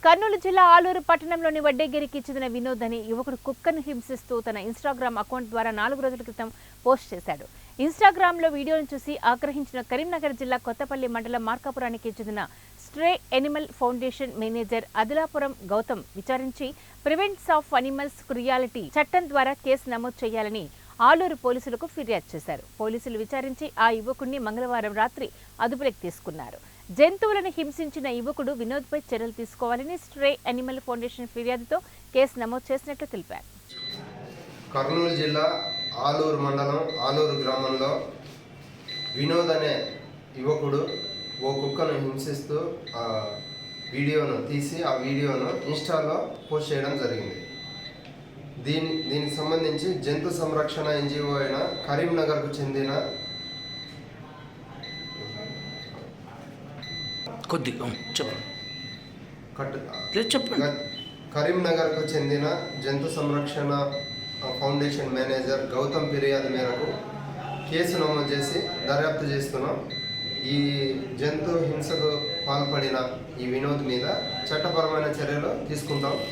కర్నూలు జిల్లా ఆలూరు పట్టణంలోని వడ్డేగిరికి చెందిన వినోద్ అని యువకుడు కుక్కను హింసిస్తూ తన ఇన్స్టాగ్రామ్ అకౌంట్ ద్వారా 4 రోజుల క్రితం పోస్ట్ చేశాడు. ఇన్స్టాగ్రామ్లో వీడియోను చూసి ఆగ్రహించిన కరీంనగర్ జిల్లా కొత్తపల్లి మండలం మార్కాపురానికి చెందిన stray animal foundation manager Adilapuram Gautam విచారించి ప్రివెంట్స్ ఆఫ్ అనిమల్స్ క్రుయాలిటీ చట్టం ద్వారా కేసు నమోదు చేయాలని ఆలూరు పోలీసులకు ఫిర్యాదు చేశారు. పోలీసులు విచారించి ఆ యువకుడిని మంగళవారం రాత్రి అదుపులోకి తీసుకున్నారు. జంతువులను హింసించిన యువకుడు వినోద్పై చర్యలు తీసుకోవాలని స్ట్రే అనిమల్ ఫౌండేషన్ ఫిర్యాదుతో కేసు నమోదు చేసినట్లు తెలిపారు. కర్నూలు జిల్లా ఆలూరు మండలం ఆలూరు గ్రామంలో వినోద్ అనే యువకుడు ఓ కుక్కను హింసిస్తూ వీడియోను తీసి ఆ వీడియోను ఇన్స్టాలో పోస్ట్ చేయడం జరిగింది. దీనికి సంబంధించి జంతు సంరక్షణ ఎన్జిఓ అయిన కరీంనగర్కు చెందిన కరీంనగర్కు చెందిన జంతు సంరక్షణ ఫౌండేషన్ మేనేజర్ గౌతమ్ ఫిర్యాదు మేరకు కేసు నమోదు చేసి దర్యాప్తు చేస్తున్నాం. ఈ జంతు హింసకు పాల్పడిన ఈ వినోద్ మీద చట్టపరమైన చర్యలు తీసుకుంటాం.